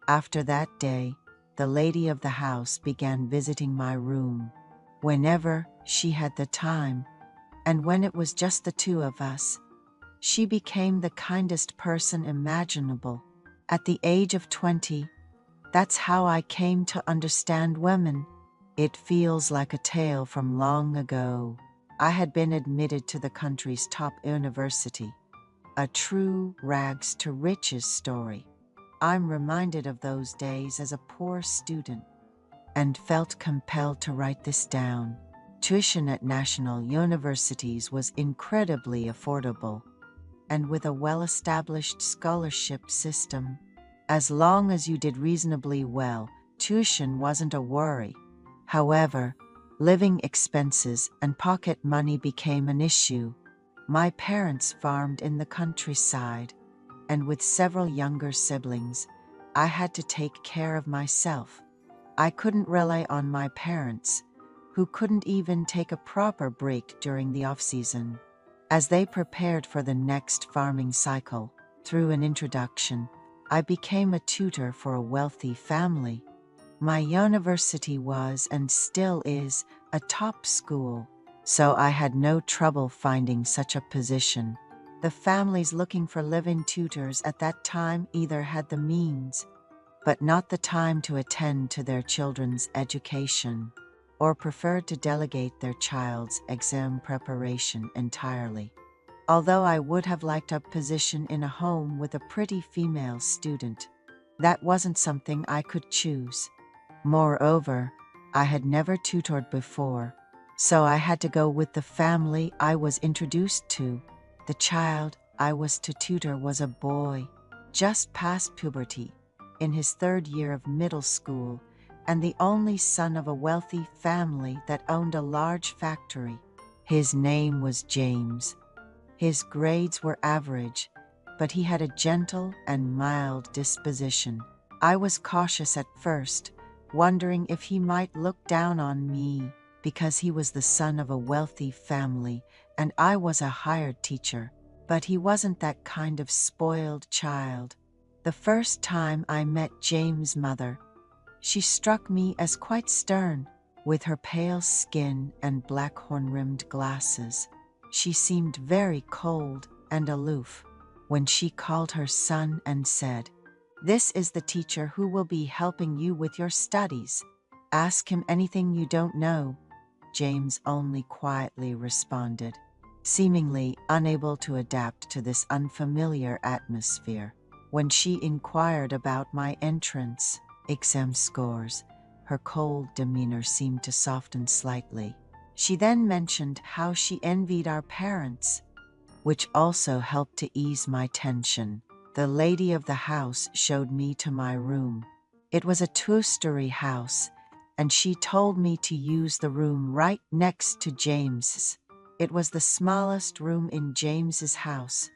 After that day, the lady of the house began visiting my room whenever she had the time, and when it was just the two of us, she became the kindest person imaginable. At the age of 20, that's how I came to understand women. It feels like a tale from long ago. I had been admitted to the country's top university, a true rags to riches story. I'm reminded of those days as a poor student and felt compelled to write this down. Tuition at national universities was incredibly affordable, and with a well-established scholarship system, as long as you did reasonably well, tuition wasn't a worry. However, living expenses and pocket money became an issue. My parents farmed in the countryside, and with several younger siblings, I had to take care of myself. I couldn't rely on my parents, who couldn't even take a proper break during the off-season. As they prepared for the next farming cycle, through an introduction, I became a tutor for a wealthy family. My university was, and still is, a top school, so I had no trouble finding such a position. The families looking for live-in tutors at that time either had the means, but not the time to attend to their children's education, or preferred to delegate their child's exam preparation entirely. Although I would have liked a position in a home with a pretty female student, that wasn't something I could choose. Moreover, I had never tutored before, so I had to go with the family I was introduced to. The child I was to tutor was a boy, just past puberty, in his third year of middle school, and the only son of a wealthy family that owned a large factory. His name was James. His grades were average, but he had a gentle and mild disposition. I was cautious at first, wondering if he might look down on me because he was the son of a wealthy family and I was a hired teacher. But he wasn't that kind of spoiled child. The first time I met James' mother, she struck me as quite stern, with her pale skin and black horn-rimmed glasses. She seemed very cold and aloof when she called her son and said, "This is the teacher who will be helping you with your studies. Ask him anything you don't know." James only quietly responded, seemingly unable to adapt to this unfamiliar atmosphere. When she inquired about my entrance exam scores, her cold demeanor seemed to soften slightly. She then mentioned how she envied our parents, which also helped to ease my tension. The lady of the house showed me to my room. It was a two-story house, and she told me to use the room right next to James's. It was the smallest room in James's house,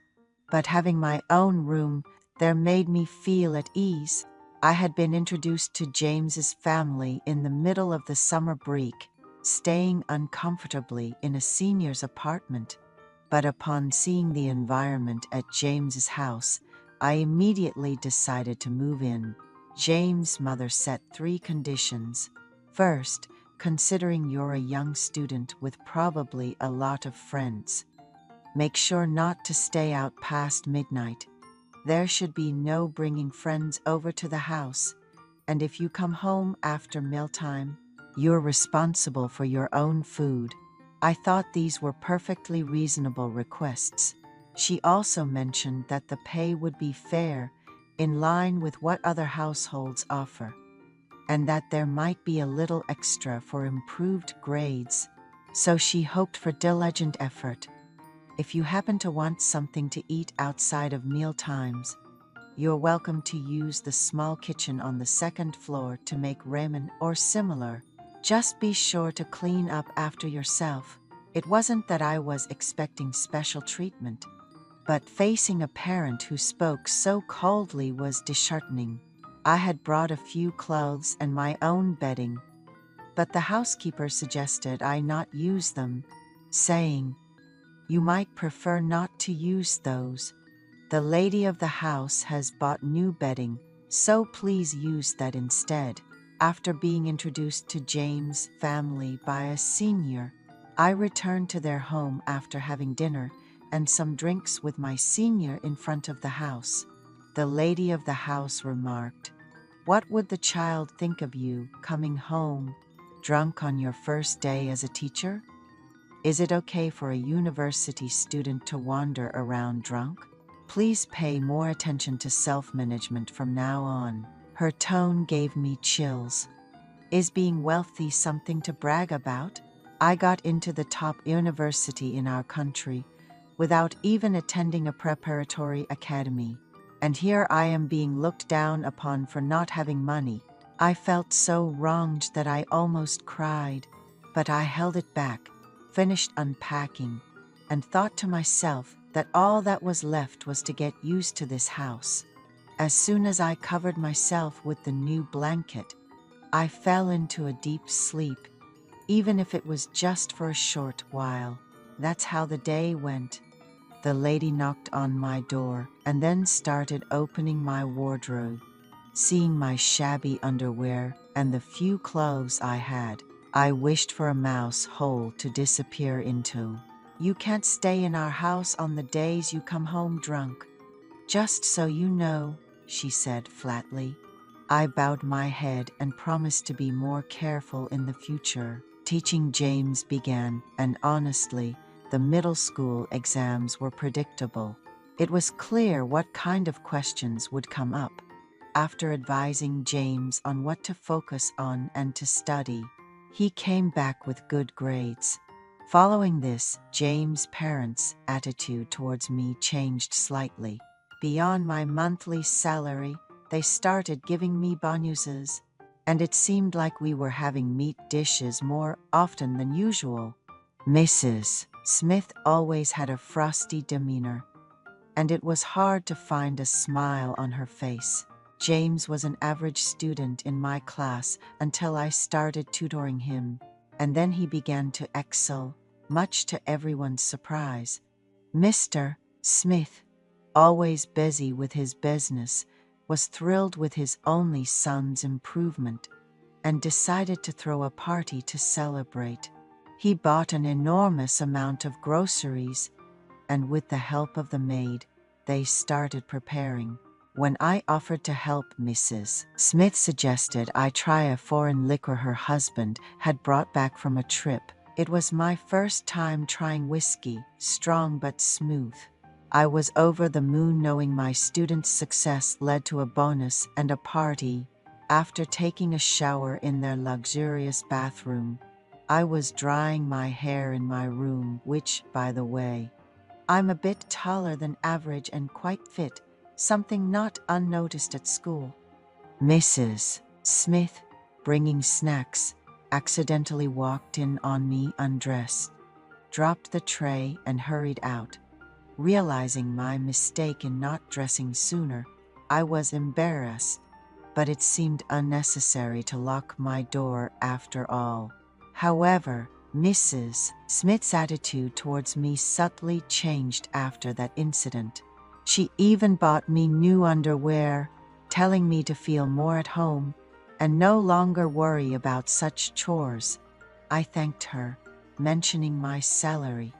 but having my own room there made me feel at ease. I had been introduced to James's family in the middle of the summer break, staying uncomfortably in a senior's apartment. But upon seeing the environment at James's house, I immediately decided to move in. James' mother set 3 conditions. First, considering you're a young student with probably a lot of friends, make sure not to stay out past midnight. There should be no bringing friends over to the house, and if you come home after mealtime, you're responsible for your own food. I thought these were perfectly reasonable requests. She also mentioned that the pay would be fair, in line with what other households offer, and that there might be a little extra for improved grades, so she hoped for diligent effort. If you happen to want something to eat outside of meal times, you're welcome to use the small kitchen on the 2nd floor to make ramen or similar. Just be sure to clean up after yourself. It wasn't that I was expecting special treatment, but facing a parent who spoke so coldly was disheartening. I had brought a few clothes and my own bedding, but the housekeeper suggested I not use them, saying, "You might prefer not to use those. The lady of the house has bought new bedding, so please use that instead. After being introduced to James' family by a senior, I returned to their home after having dinner and some drinks with my senior in front of the house. The lady of the house remarked, "What would the child think of you coming home drunk on your first day as a teacher? Is it okay for a university student to wander around drunk? Please pay more attention to self-management from now on." Her tone gave me chills. Is being wealthy something to brag about? I got into the top university in our country without even attending a preparatory academy. And here I am being looked down upon for not having money. I felt so wronged that I almost cried, but I held it back, finished unpacking, and thought to myself that all that was left was to get used to this house. As soon as I covered myself with the new blanket, I fell into a deep sleep, even if it was just for a short while. That's how the day went. The lady knocked on my door and then started opening my wardrobe. Seeing my shabby underwear and the few clothes I had, I wished for a mouse hole to disappear into. "You can't stay in our house on the days you come home drunk. Just so you know," she said flatly. I bowed my head and promised to be more careful in the future. Teaching James began, and honestly, the middle school exams were predictable. It was clear what kind of questions would come up. After advising James on what to focus on and to study, he came back with good grades. Following this, James' parents' attitude towards me changed slightly. Beyond my monthly salary, they started giving me bonuses, and it seemed like we were having meat dishes more often than usual. Mrs. Smith always had a frosty demeanor, and it was hard to find a smile on her face. James was an average student in my class until I started tutoring him, and then he began to excel, much to everyone's surprise. Mr. Smith, always busy with his business, was thrilled with his only son's improvement and decided to throw a party to celebrate. He bought an enormous amount of groceries, and with the help of the maid, they started preparing. When I offered to help, Mrs. Smith suggested I try a foreign liquor her husband had brought back from a trip. It was my first time trying whiskey, strong but smooth. I was over the moon knowing my students' success led to a bonus and a party. After taking a shower in their luxurious bathroom, I was drying my hair in my room, which, by the way, I'm a bit taller than average and quite fit, something not unnoticed at school. Mrs. Smith, bringing snacks, accidentally walked in on me undressed, dropped the tray and hurried out. Realizing my mistake in not dressing sooner, I was embarrassed, but it seemed unnecessary to lock my door after all. However, Mrs. Smith's attitude towards me subtly changed after that incident. She even bought me new underwear, telling me to feel more at home and no longer worry about such chores. I thanked her, mentioning my salary,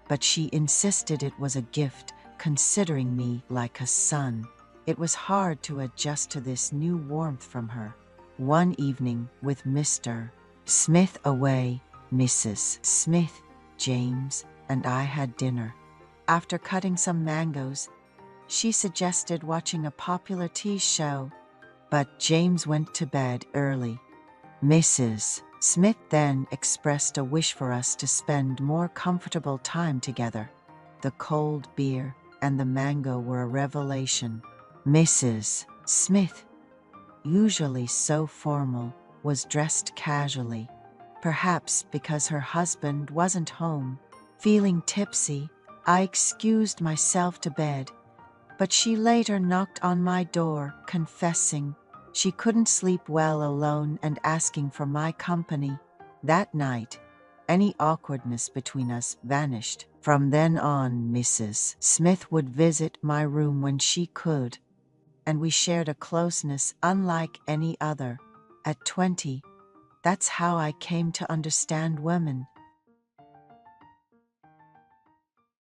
but she insisted it was a gift, considering me like a son. It was hard to adjust to this new warmth from her. One evening, with Mr. Smith away, Mrs. Smith, James, and I had dinner. After cutting some mangoes, she suggested watching a popular TV show, but James went to bed early. Mrs. Smith then expressed a wish for us to spend more comfortable time together. The cold beer and the mango were a revelation. Mrs. Smith, usually so formal, was dressed casually, perhaps because her husband wasn't home. Feeling tipsy, I excused myself to bed, but she later knocked on my door, confessing she couldn't sleep well alone and asking for my company. That night, any awkwardness between us vanished. From then on, Mrs. Smith would visit my room when she could, and we shared a closeness unlike any other. At 20, that's how I came to understand women.